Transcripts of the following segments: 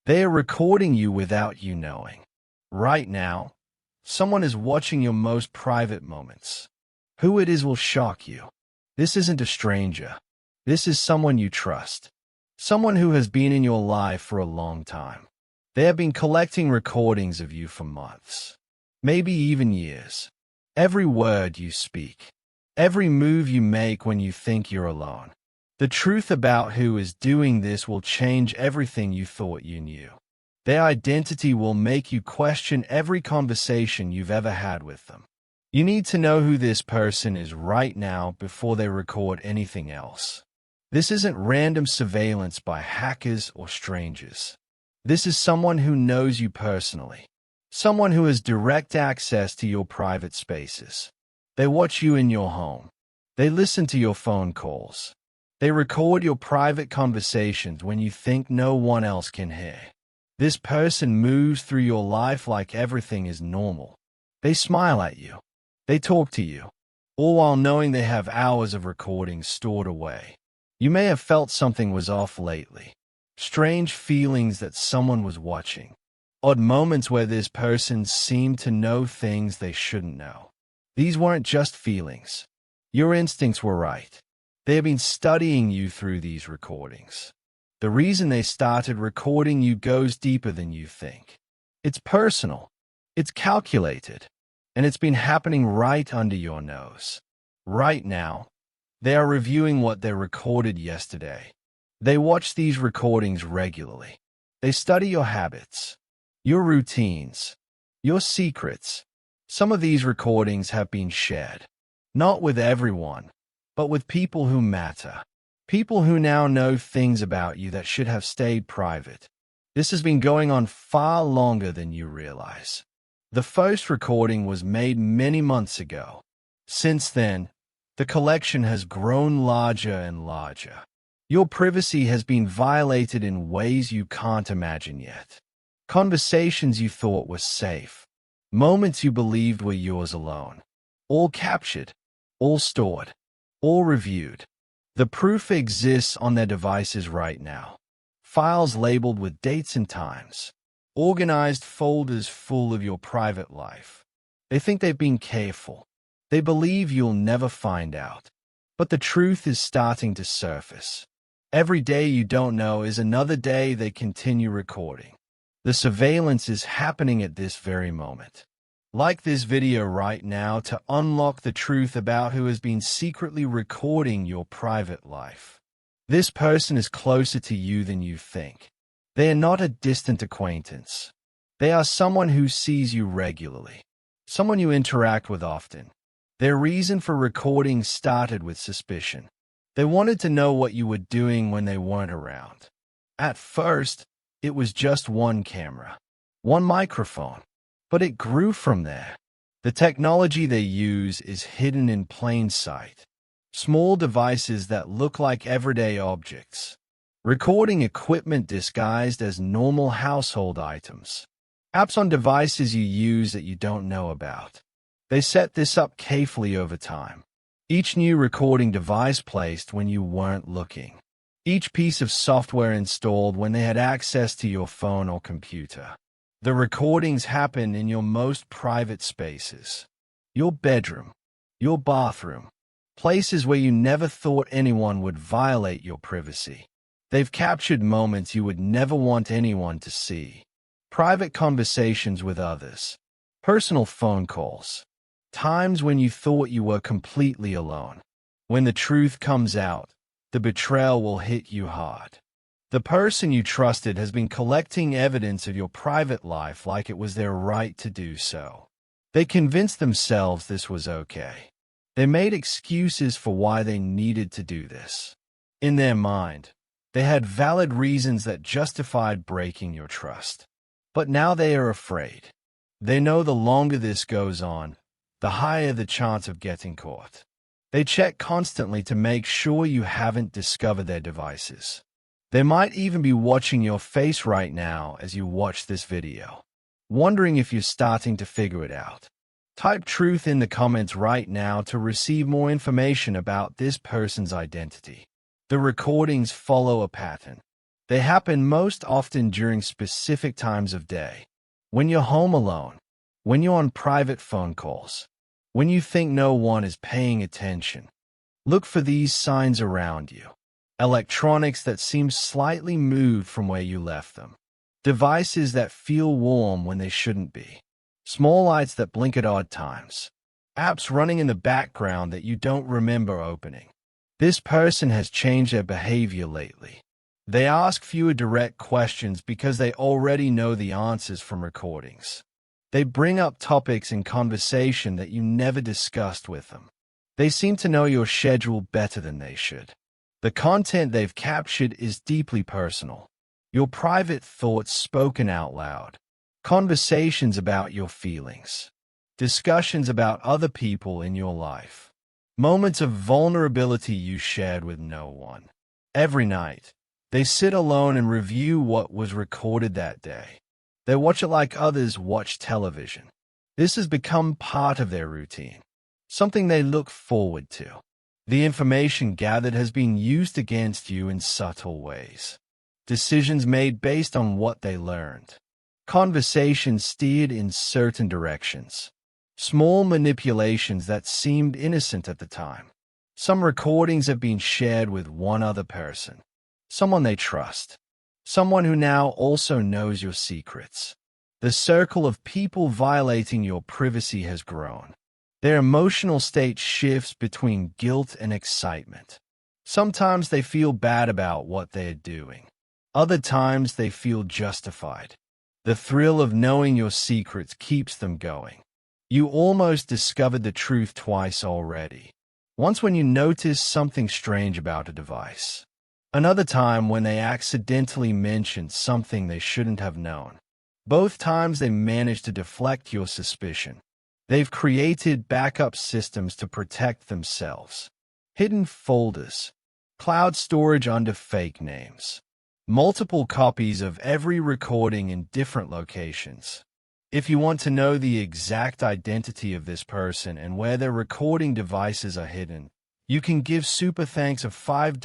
They are recording you without you knowing. Right now, someone is watching your most private moments. Who it is will shock you. This isn't a stranger. This is someone you trust. Someone who has been in your life for a long time. They have been collecting recordings of you for months, maybe even years. Every word you speak, every move you make when you think you're alone. The truth about who is doing this will change everything you thought you knew. Their identity will make you question every conversation you've ever had with them. You need to know who this person is right now before they record anything else. This isn't random surveillance by hackers or strangers. This is someone who knows you personally. Someone who has direct access to your private spaces. They watch you in your home. They listen to your phone calls. They record your private conversations when you think no one else can hear. This person moves through your life like everything is normal. They smile at you. They talk to you, all while knowing they have hours of recordings stored away. You may have felt something was off lately. Strange feelings that someone was watching. Odd moments where this person seemed to know things they shouldn't know. These weren't just feelings. Your instincts were right. They have been studying you through these recordings. The reason they started recording you goes deeper than you think. It's personal. It's calculated. And it's been happening right under your nose. Right now, they are reviewing what they recorded yesterday. They watch these recordings regularly. They study your habits, your routines, your secrets. Some of these recordings have been shared, not with everyone, but with people who matter. People who now know things about you that should have stayed private. This has been going on far longer than you realize. The first recording was made many months ago. Since then, the collection has grown larger and larger. Your privacy has been violated in ways you can't imagine yet. Conversations you thought were safe. Moments you believed were yours alone. All captured. All stored. All reviewed. The proof exists on their devices right now. Files labeled with dates and times. Organized folders full of your private life. They think they've been careful. They believe you'll never find out. But the truth is starting to surface. Every day you don't know is another day they continue recording. The surveillance is happening at this very moment. Like this video right now to unlock the truth about who has been secretly recording your private life. This person is closer to you than you think. They are not a distant acquaintance. They are someone who sees you regularly. Someone you interact with often. Their reason for recording started with suspicion. They wanted to know what you were doing when they weren't around. At first, it was just one camera, one microphone, but it grew from there. The technology they use is hidden in plain sight. Small devices that look like everyday objects. Recording equipment disguised as normal household items. Apps on devices you use that you don't know about. They set this up carefully over time. Each new recording device placed when you weren't looking. Each piece of software installed when they had access to your phone or computer. The recordings happen in your most private spaces. Your bedroom, your bathroom, places where you never thought anyone would violate your privacy. They've captured moments you would never want anyone to see. Private conversations with others. Personal phone calls. Times when you thought you were completely alone. When the truth comes out, the betrayal will hit you hard. The person you trusted has been collecting evidence of your private life like it was their right to do so. They convinced themselves this was okay. They made excuses for why they needed to do this. In their mind, they had valid reasons that justified breaking your trust. But now they are afraid. They know the longer this goes on, the higher the chance of getting caught. They check constantly to make sure you haven't discovered their devices. They might even be watching your face right now as you watch this video, wondering if you're starting to figure it out. Type truth in the comments right now to receive more information about this person's identity. The recordings follow a pattern. They happen most often during specific times of day. When you're home alone, when you're on private phone calls, when you think no one is paying attention. Look for these signs around you. Electronics that seem slightly moved from where you left them. Devices that feel warm when they shouldn't be. Small lights that blink at odd times. Apps running in the background that you don't remember opening. This person has changed their behavior lately. They ask fewer direct questions because they already know the answers from recordings. They bring up topics in conversation that you never discussed with them. They seem to know your schedule better than they should. The content they've captured is deeply personal. Your private thoughts spoken out loud. Conversations about your feelings. Discussions about other people in your life. Moments of vulnerability you shared with no one. Every night, they sit alone and review what was recorded that day. They watch it like others watch television. This has become part of their routine, something they look forward to. The information gathered has been used against you in subtle ways. Decisions made based on what they learned. Conversations steered in certain directions. Small manipulations that seemed innocent at the time. Some recordings have been shared with one other person, someone they trust, someone who now also knows your secrets. The circle of people violating your privacy has grown. Their emotional state shifts between guilt and excitement. Sometimes they feel bad about what they are doing. Other times they feel justified. The thrill of knowing your secrets keeps them going. You almost discovered the truth twice already. Once when you noticed something strange about a device. Another time when they accidentally mentioned something they shouldn't have known. Both times they managed to deflect your suspicion. They've created backup systems to protect themselves. Hidden folders. Cloud storage under fake names. Multiple copies of every recording in different locations. If you want to know the exact identity of this person and where their recording devices are hidden, you can give super thanks of $5,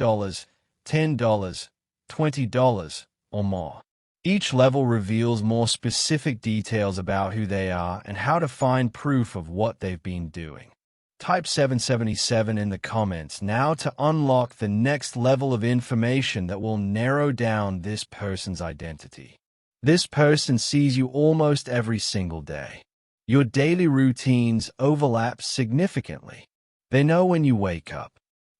$10, $20, or more. Each level reveals more specific details about who they are and how to find proof of what they've been doing. Type 777 in the comments now to unlock the next level of information that will narrow down this person's identity. This person sees you almost every single day. Your daily routines overlap significantly. They know when you wake up,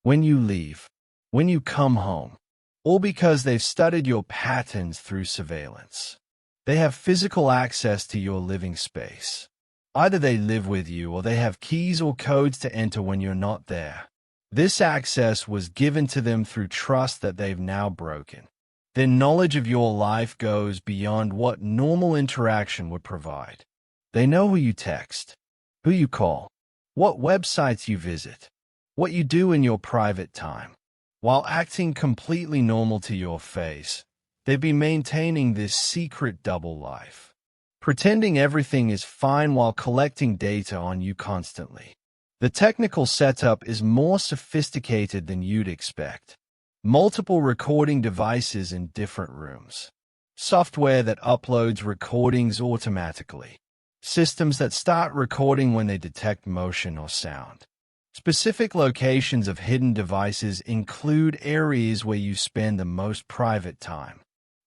when you leave, when you come home, all because they've studied your patterns through surveillance. They have physical access to your living space. Either they live with you or they have keys or codes to enter when you're not there. This access was given to them through trust that they've now broken. Their knowledge of your life goes beyond what normal interaction would provide. They know who you text, who you call, what websites you visit, what you do in your private time. While acting completely normal to your face, they've been maintaining this secret double life, pretending everything is fine while collecting data on you constantly. The technical setup is more sophisticated than you'd expect. Multiple recording devices in different rooms. Software that uploads recordings automatically. Systems that start recording when they detect motion or sound. Specific locations of hidden devices include areas where you spend the most private time.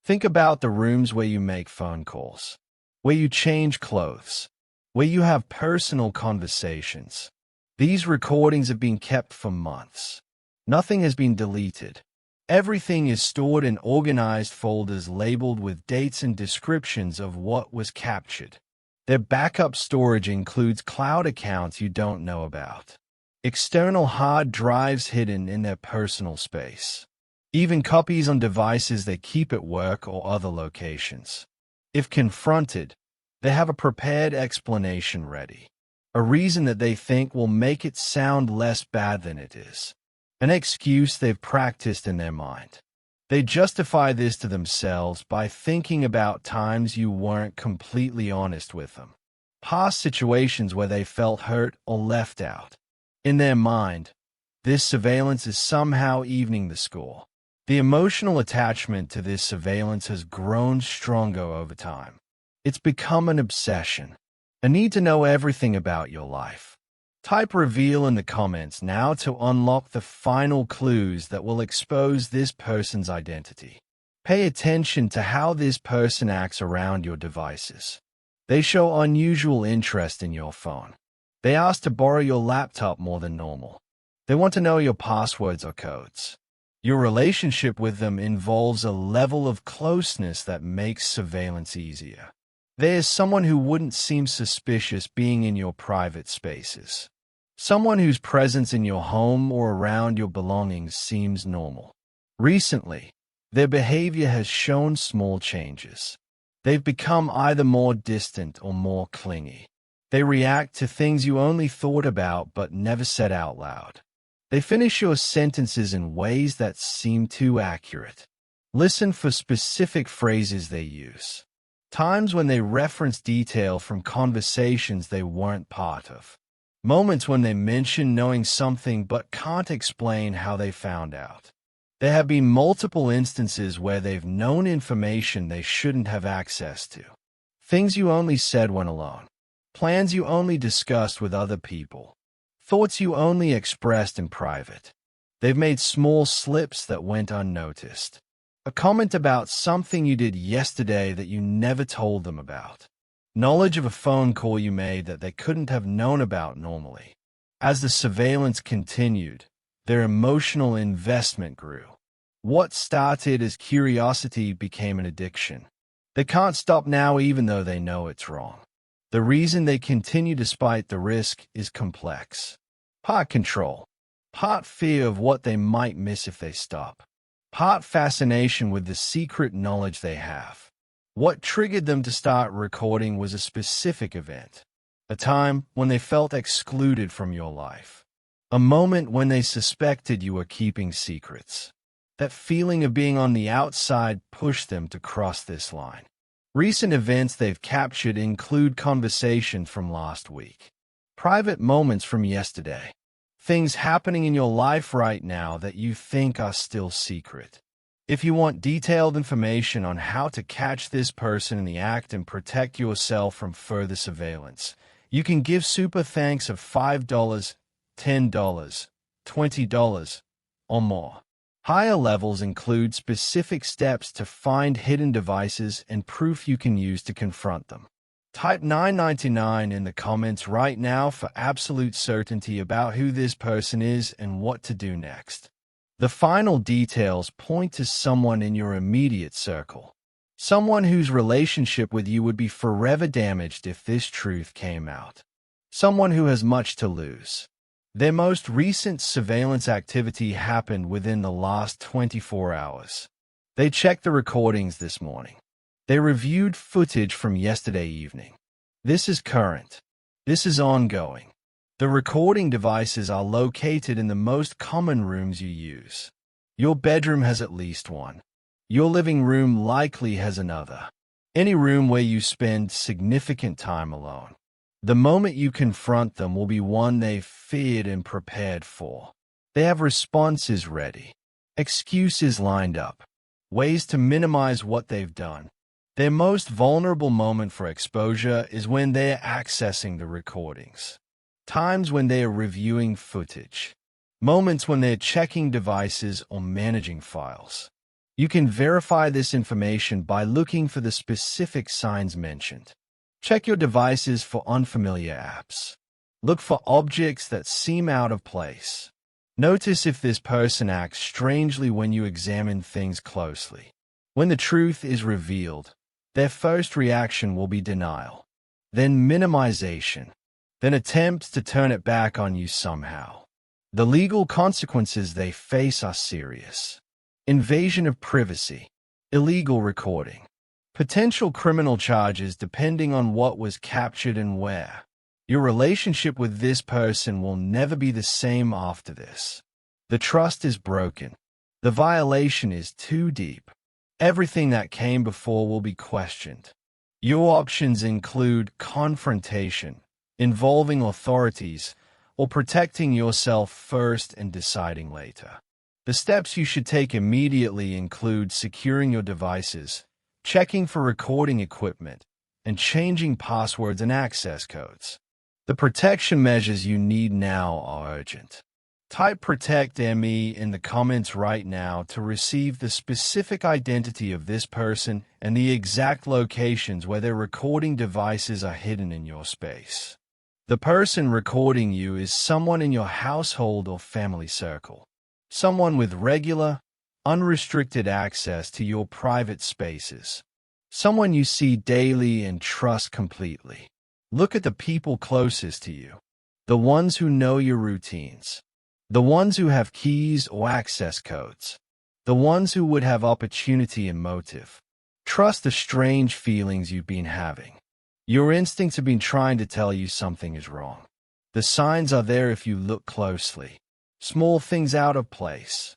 Think about the rooms where you make phone calls, where you change clothes, where you have personal conversations. These recordings have been kept for months. Nothing has been deleted. Everything is stored in organized folders labeled with dates and descriptions of what was captured. Their backup storage includes cloud accounts you don't know about. External hard drives hidden in their personal space. Even copies on devices they keep at work or other locations. If confronted, they have a prepared explanation ready. A reason that they think will make it sound less bad than it is. An excuse they've practiced in their mind. They justify this to themselves by thinking about times you weren't completely honest with them. Past situations where they felt hurt or left out. In their mind, this surveillance is somehow evening the score. The emotional attachment to this surveillance has grown stronger over time. It's become an obsession, a need to know everything about your life. Type reveal in the comments now to unlock the final clues that will expose this person's identity. Pay attention to how this person acts around your devices. They show unusual interest in your phone. They ask to borrow your laptop more than normal. They want to know your passwords or codes. Your relationship with them involves a level of closeness that makes surveillance easier. There is someone who wouldn't seem suspicious being in your private spaces. Someone whose presence in your home or around your belongings seems normal. Recently, their behavior has shown small changes. They've become either more distant or more clingy. They react to things you only thought about but never said out loud. They finish your sentences in ways that seem too accurate. Listen for specific phrases they use. Times when they reference detail from conversations they weren't part of. Moments when they mention knowing something but can't explain how they found out. There have been multiple instances where they've known information they shouldn't have access to. Things you only said when alone. Plans you only discussed with other people. Thoughts you only expressed in private. They've made small slips that went unnoticed. A comment about something you did yesterday that you never told them about. Knowledge of a phone call you made that they couldn't have known about normally. As the surveillance continued, their emotional investment grew. What started as curiosity became an addiction. They can't stop now even though they know it's wrong. The reason they continue despite the risk is complex. Part control. Part fear of what they might miss if they stop. Part fascination with the secret knowledge they have. What triggered them to start recording was a specific event. A time when they felt excluded from your life. A moment when they suspected you were keeping secrets. That feeling of being on the outside pushed them to cross this line. Recent events they've captured include conversations from last week. Private moments from yesterday. Things happening in your life right now that you think are still secret. If you want detailed information on how to catch this person in the act and protect yourself from further surveillance, you can give super thanks of $5, $10, $20, or more. Higher levels include specific steps to find hidden devices and proof you can use to confront them. Type $9.99 in the comments right now for absolute certainty about who this person is and what to do next. The final details point to someone in your immediate circle. Someone whose relationship with you would be forever damaged if this truth came out. Someone who has much to lose. Their most recent surveillance activity happened within the last 24 hours. They checked the recordings this morning. They reviewed footage from yesterday evening. This is current. This is ongoing. The recording devices are located in the most common rooms you use. Your bedroom has at least one. Your living room likely has another. Any room where you spend significant time alone. The moment you confront them will be one they've feared and prepared for. They have responses ready, excuses lined up, ways to minimize what they've done. Their most vulnerable moment for exposure is when they're accessing the recordings. Times when they are reviewing footage. Moments when they're checking devices or managing files. You can verify this information by looking for the specific signs mentioned. Check your devices for unfamiliar apps. Look for objects that seem out of place. Notice if this person acts strangely when you examine things closely. When the truth is revealed, their first reaction will be denial, then minimization, then attempts to turn it back on you somehow. The legal consequences they face are serious. Invasion of privacy, illegal recording. Potential criminal charges depending on what was captured and where. Your relationship with this person will never be the same after this. The trust is broken. The violation is too deep. Everything that came before will be questioned. Your options include confrontation, involving authorities, or protecting yourself first and deciding later. The steps you should take immediately include securing your devices, checking for recording equipment, and changing passwords and access codes. The protection measures you need now are urgent. Type Protect ME in the comments right now to receive the specific identity of this person and the exact locations where their recording devices are hidden in your space. The person recording you is someone in your household or family circle. Someone with regular, unrestricted access to your private spaces. Someone you see daily and trust completely. Look at the people closest to you. The ones who know your routines. The ones who have keys or access codes. The ones who would have opportunity and motive. Trust the strange feelings you've been having. Your instincts have been trying to tell you something is wrong. The signs are there if you look closely. Small things out of place.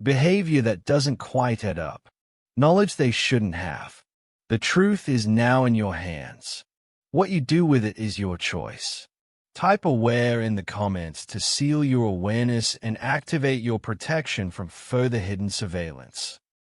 Behavior that doesn't quite add up. Knowledge they shouldn't have. The truth is now in your hands. What you do with it is your choice. Type aware in the comments to seal your awareness and activate your protection from further hidden surveillance.